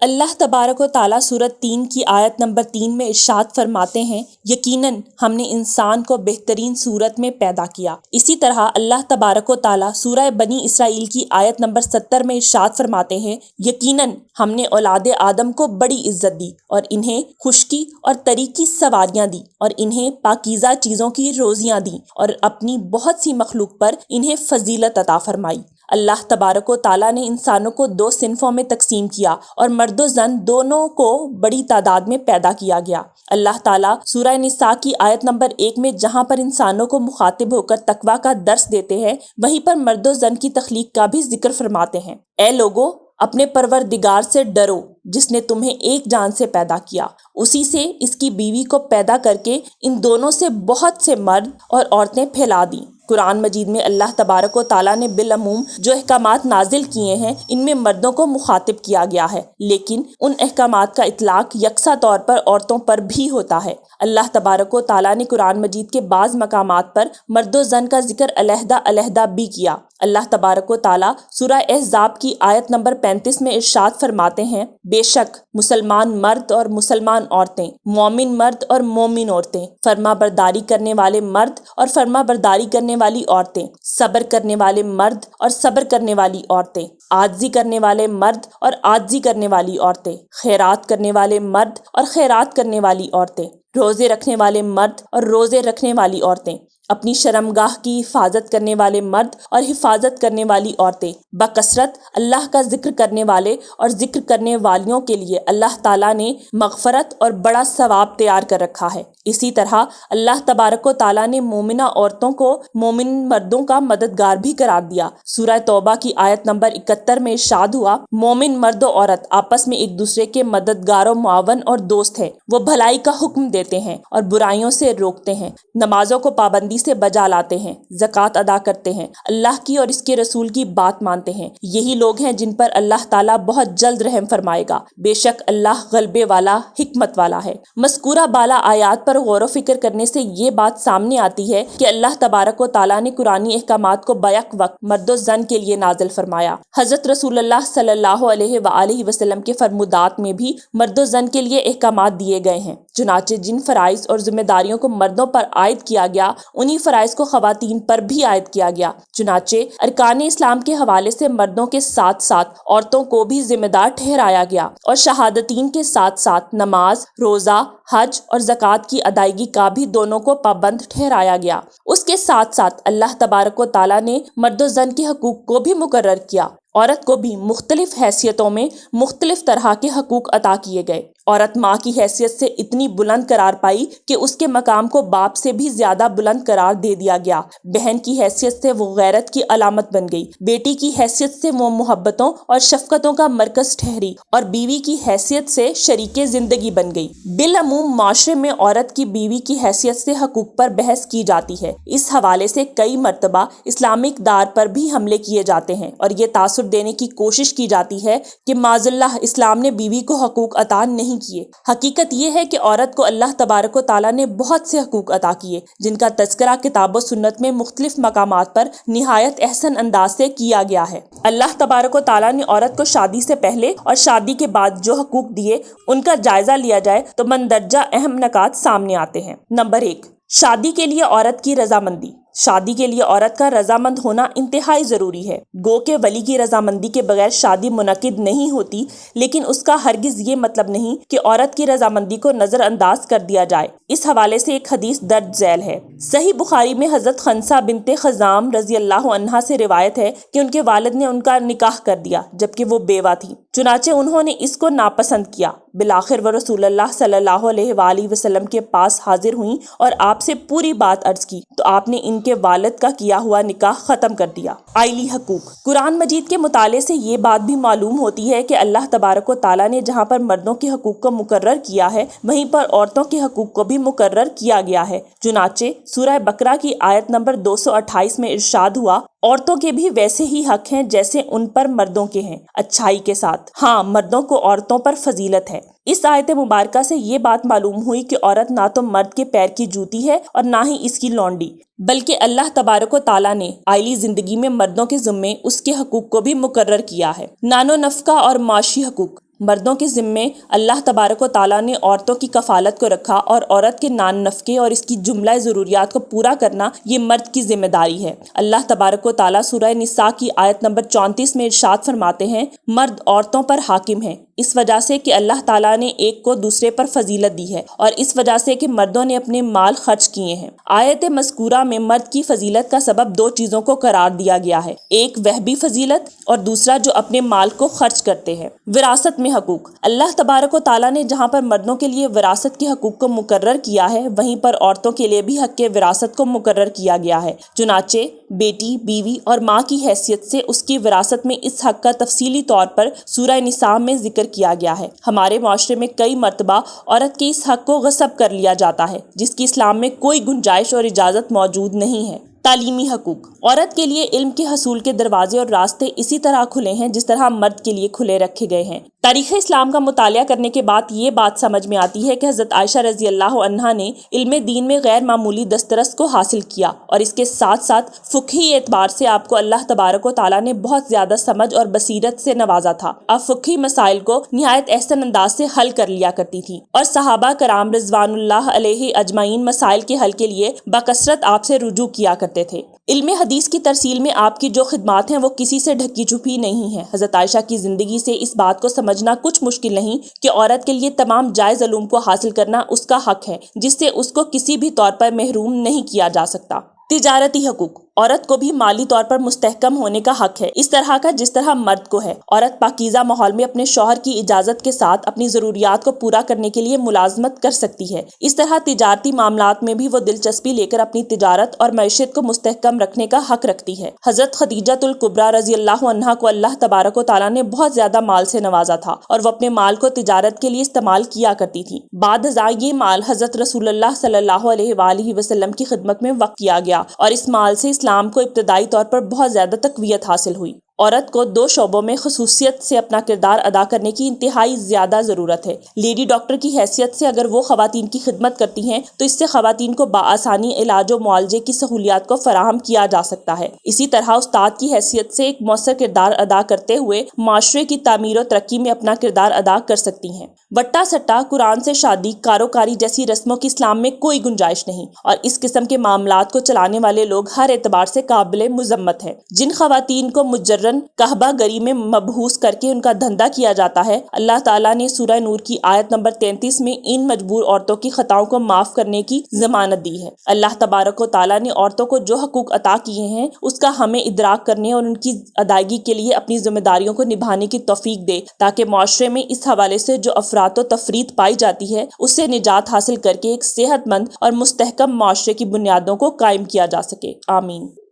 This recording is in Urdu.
اللہ تبارک و تعالیٰ سورۃ 3 کی آیت نمبر 3 میں ارشاد فرماتے ہیں، یقیناً ہم نے انسان کو بہترین صورت میں پیدا کیا۔ اسی طرح اللہ تبارک و تعالیٰ سورہ بنی اسرائیل کی آیت نمبر 70 میں ارشاد فرماتے ہیں، یقیناً ہم نے اولاد آدم کو بڑی عزت دی اور انہیں خشکی اور تری کی سواریاں دی اور انہیں پاکیزہ چیزوں کی روزیاں دیں اور اپنی بہت سی مخلوق پر انہیں فضیلت عطا فرمائی۔ اللہ تبارک و تعالیٰ نے انسانوں کو 2 صنفوں میں تقسیم کیا اور مرد و زن دونوں کو بڑی تعداد میں پیدا کیا گیا۔ اللہ تعالیٰ سورہ نساء کی آیت نمبر 1 میں جہاں پر انسانوں کو مخاطب ہو کر تقویٰ کا درس دیتے ہیں، وہیں پر مرد و زن کی تخلیق کا بھی ذکر فرماتے ہیں۔ اے لوگو، اپنے پروردگار سے ڈرو جس نے تمہیں ایک جان سے پیدا کیا، اسی سے اس کی بیوی کو پیدا کر کے ان دونوں سے بہت سے مرد اور عورتیں پھیلا دیں۔ قرآن مجید میں اللہ تبارک و تعالیٰ نے بالعموم جو احکامات نازل کیے ہیں ان میں مردوں کو مخاطب کیا گیا ہے، لیکن ان احکامات کا اطلاق یکساں طور پر عورتوں پر بھی ہوتا ہے۔ اللہ تبارک و تعالیٰ نے قرآن مجید کے بعض مقامات پر مرد و زن کا ذکر علیحدہ علیحدہ بھی کیا۔ اللہ تبارک و تعالیٰ سورہ احزاب کی آیت نمبر 35 میں ارشاد فرماتے ہیں، بے شک مسلمان مرد اور مسلمان عورتیں، مومن مرد اور مومن عورتیں، فرما برداری کرنے والے مرد اور فرما برداری کرنے والی عورتیں، صبر کرنے والے مرد اور صبر کرنے والی عورتیں، عاجزی کرنے والے مرد اور عاجزی کرنے والی عورتیں، خیرات کرنے والے مرد اور خیرات کرنے والی عورتیں، روزے رکھنے والے مرد اور روزے رکھنے والی عورتیں، اپنی شرمگاہ کی حفاظت کرنے والے مرد اور حفاظت کرنے والی عورتیں، بکثرت اللہ کا ذکر کرنے والے اور ذکر کرنے والیوں کے لیے اللہ تعالیٰ نے مغفرت اور بڑا ثواب تیار کر رکھا ہے۔ اسی طرح اللہ تبارک و تعالیٰ نے مومنہ عورتوں کو مومن مردوں کا مددگار بھی قرار دیا۔ سورہ توبہ کی آیت نمبر 71 میں ارشاد ہوا، مومن مرد و عورت آپس میں ایک دوسرے کے مددگار و معاون اور دوست ہیں، وہ بھلائی کا حکم دیتے ہیں اور برائیوں سے روکتے ہیں، نمازوں کو پابندی سے بجا لاتے ہیں، زکوٰۃ ادا کرتے ہیں، اللہ کی اور اس کے رسول کی بات مانتے ہیں۔ یہی لوگ ہیں جن پر اللہ تعالیٰ بہت جلد رحم فرمائے گا، بے شک اللہ غلبے والا حکمت والا ہے۔ مذکورہ بالا آیات پر غور و فکر کرنے سے یہ بات سامنے آتی ہے کہ اللہ تبارک و تعالیٰ نے قرآنی احکامات کو بیک وقت مرد و زن کے لیے نازل فرمایا۔ حضرت رسول اللہ صلی اللہ علیہ وآلہ وسلم کے فرمودات میں بھی مرد و زن کے لیے احکامات دیے گئے ہیں، چنانچہ جن فرائض اور ذمہ داریوں کو مردوں پر عائد کیا گیا انہی فرائض کو خواتین پر بھی عائد کیا گیا۔ چنانچہ ارکان اسلام کے حوالے سے مردوں کے ساتھ ساتھ عورتوں کو بھی ذمہ دار ٹھہرایا گیا اور شہادتین کے ساتھ ساتھ نماز، روزہ، حج اور زکوٰۃ کی ادائیگی کا بھی دونوں کو پابند ٹھہرایا گیا۔ اس کے ساتھ ساتھ اللہ تبارک و تعالیٰ نے مرد و زن کے حقوق کو بھی مقرر کیا۔ عورت کو بھی مختلف حیثیتوں میں مختلف طرح کے حقوق عطا کیے گئے۔ عورت ماں کی حیثیت سے اتنی بلند قرار پائی کہ اس کے مقام کو باپ سے بھی زیادہ بلند قرار دے دیا گیا۔ بہن کی حیثیت سے وہ غیرت کی علامت بن گئی، بیٹی کی حیثیت سے وہ محبتوں اور شفقتوں کا مرکز ٹھہری اور بیوی کی حیثیت سے شریک زندگی بن گئی۔ بالعموم معاشرے میں عورت کی بیوی کی حیثیت سے حقوق پر بحث کی جاتی ہے۔ اس حوالے سے کئی مرتبہ اسلامک دار پر بھی حملے کیے جاتے ہیں اور یہ تاثر دینے کی کوشش کی جاتی ہے کہ معاذ اللہ اسلام نے بیوی کو حقوق عطا نہیں کیے۔ حقیقت یہ ہے کہ عورت کو اللہ تبارک و تعالیٰ نے بہت سے حقوق عطا کیے جن کا تذکرہ کتاب و سنت میں مختلف مقامات پر نہایت احسن انداز سے کیا گیا ہے۔ اللہ تبارک و تعالیٰ نے عورت کو شادی سے پہلے اور شادی کے بعد جو حقوق دیے ان کا جائزہ لیا جائے تو مندرجہ اہم نکات سامنے آتے ہیں۔ نمبر 1، شادی کے لیے عورت کی رضامندی۔ شادی کے لیے عورت کا رضامند ہونا انتہائی ضروری ہے۔ گو کہ ولی کی رضامندی کے بغیر شادی منعقد نہیں ہوتی، لیکن اس کا ہرگز یہ مطلب نہیں کہ عورت کی رضامندی کو نظر انداز کر دیا جائے۔ اس حوالے سے ایک حدیث درج ذیل ہے۔ صحیح بخاری میں حضرت خنسہ بنت خزام رضی اللہ عنہا سے روایت ہے کہ ان کے والد نے ان کا نکاح کر دیا جبکہ وہ بیوہ تھی، چنانچہ انہوں نے اس کو ناپسند کیا۔ بالآخر وہ رسول اللہ صلی اللہ علیہ وآلہ وسلم کے پاس حاضر ہوئیں اور آپ سے پوری بات عرض کی تو آپ نے ان کے والد کا کیا ہوا نکاح ختم کر دیا۔ آئلی حقوق۔ قرآن مجید کے مطالعے سے یہ بات بھی معلوم ہوتی ہے کہ اللہ تبارک و تعالیٰ نے جہاں پر مردوں کے حقوق کو مقرر کیا ہے وہیں پر عورتوں کے حقوق کو بھی مقرر کیا گیا ہے۔ چنانچہ سورہ بقرہ کی آیت نمبر 228 میں ارشاد ہوا، عورتوں کے بھی ویسے ہی حق ہیں جیسے ان پر مردوں کے ہیں، اچھائی کے ساتھ، ہاں مردوں کو عورتوں پر فضیلت ہے۔ اس آیت مبارکہ سے یہ بات معلوم ہوئی کہ عورت نہ تو مرد کے پیر کی جوتی ہے اور نہ ہی اس کی لونڈی، بلکہ اللہ تبارک و تعالیٰ نے آئلی زندگی میں مردوں کے ذمے اس کے حقوق کو بھی مقرر کیا ہے۔ نان و نفقہ اور معاشی حقوق۔ مردوں کے ذمے اللہ تبارک و تعالیٰ نے عورتوں کی کفالت کو رکھا اور عورت کے نان نفقے اور اس کی جملہ ضروریات کو پورا کرنا یہ مرد کی ذمہ داری ہے۔ اللہ تبارک و تعالیٰ سورہ نساء کی آیت نمبر 34 میں ارشاد فرماتے ہیں، مرد عورتوں پر حاکم ہیں اس وجہ سے کہ اللہ تعالیٰ نے ایک کو دوسرے پر فضیلت دی ہے اور اس وجہ سے کہ مردوں نے اپنے مال خرچ کیے ہیں۔ آیت مذکورہ میں مرد کی فضیلت کا سبب دو چیزوں کو قرار دیا گیا ہے، ایک وہبی فضیلت اور دوسرا جو اپنے مال کو خرچ کرتے ہیں۔ وراثت میں حقوق، اللہ تبارک و تعالیٰ نے جہاں پر مردوں کے لیے وراثت کے حقوق کو مقرر کیا ہے وہیں پر عورتوں کے لیے بھی حق وراثت کو مقرر کیا گیا ہے، چنانچہ بیٹی، بیوی اور ماں کی حیثیت سے اس کی وراثت میں اس حق کا تفصیلی طور پر سورہ نساء میں ذکر کیا گیا ہے۔ ہمارے معاشرے میں کئی مرتبہ عورت کے اس حق کو غصب کر لیا جاتا ہے جس کی اسلام میں کوئی گنجائش اور اجازت موجود نہیں ہے۔ تعلیمی حقوق، عورت کے لیے علم کے حصول کے دروازے اور راستے اسی طرح کھلے ہیں جس طرح مرد کے لیے کھلے رکھے گئے ہیں۔ تاریخ اسلام کا مطالعہ کرنے کے بعد یہ بات سمجھ میں آتی ہے کہ حضرت عائشہ رضی اللہ عنہا نے علم دین میں غیر معمولی دسترس کو حاصل کیا اور اس کے ساتھ ساتھ فقہی اعتبار سے آپ کو اللہ تبارک و تعالیٰ نے بہت زیادہ سمجھ اور بصیرت سے نوازا تھا۔ آپ فقہی مسائل کو نہایت احسن انداز سے حل کر لیا کرتی تھی اور صحابہ کرام رضوان اللہ علیہ اجمعین مسائل کے حل کے لیے بکثرت آپ سے رجوع کیا کرتے تھے۔ علم حدیث کی ترسیل میں آپ کی جو خدمات ہیں وہ کسی سے ڈھکی چھپی نہیں ہیں۔ حضرت عائشہ کی زندگی سے اس بات کو سمجھنا کچھ مشکل نہیں کہ عورت کے لیے تمام جائز علوم کو حاصل کرنا اس کا حق ہے جس سے اس کو کسی بھی طور پر محروم نہیں کیا جا سکتا۔ تجارتی حقوق، عورت کو بھی مالی طور پر مستحکم ہونے کا حق ہے اس طرح کا جس طرح مرد کو ہے۔ عورت پاکیزہ ماحول میں اپنے شوہر کی اجازت کے ساتھ اپنی ضروریات کو پورا کرنے کے لیے ملازمت کر سکتی ہے۔ اس طرح تجارتی معاملات میں بھی وہ دلچسپی لے کر اپنی تجارت اور معیشت کو مستحکم رکھنے کا حق رکھتی ہے۔ حضرت خدیجہ الکبریٰ رضی اللہ عنہا کو اللہ تبارک و تعالیٰ نے بہت زیادہ مال سے نوازا تھا اور وہ اپنے مال کو تجارت کے لیے استعمال کیا کرتی تھی۔ بعد ازاں یہ مال حضرت رسول اللہ صلی اللہ علیہ وآلہ وسلم کی خدمت میں وقف کیا گیا اور اس مال سے اسلام کو ابتدائی طور پر بہت زیادہ تقویت حاصل ہوئی۔ عورت کو دو شعبوں میں خصوصیت سے اپنا کردار ادا کرنے کی انتہائی زیادہ ضرورت ہے۔ لیڈی ڈاکٹر کی حیثیت سے اگر وہ خواتین کی خدمت کرتی ہیں تو اس سے خواتین کو بآسانی علاج و معالجے کی سہولیات کو فراہم کیا جا سکتا ہے۔ اسی طرح استاد کی حیثیت سے ایک مؤثر کردار ادا کرتے ہوئے معاشرے کی تعمیر و ترقی میں اپنا کردار ادا کر سکتی ہیں۔ وٹا سٹا، قرآن سے شادی، کاروکاری جیسی رسموں کی اسلام میں کوئی گنجائش نہیں اور اس قسم کے معاملات کو چلانے والے لوگ ہر اعتبار سے قابل مذمت ہیں۔ جن خواتین کو مجرن کہبہ گری میں مبہوس کر کے ان کا دھندا کیا جاتا ہے، اللہ تعالیٰ نے سورہ نور کی آیت نمبر 33 میں ان مجبور عورتوں کی خطاؤں کو معاف کرنے کی ضمانت دی ہے۔ اللہ تبارک و تعالیٰ نے عورتوں کو جو حقوق عطا کیے ہیں اس کا ہمیں ادراک کرنے اور ان کی ادائیگی کے لیے اپنی ذمہ داریوں کو نبھانے کی توفیق دے تاکہ معاشرے میں اس حوالے سے جو افراط و تفریط پائی جاتی ہے اس سے نجات حاصل کر کے ایک صحت مند اور مستحکم معاشرے کی بنیادوں کو قائم کیا جا سکے۔ آمین۔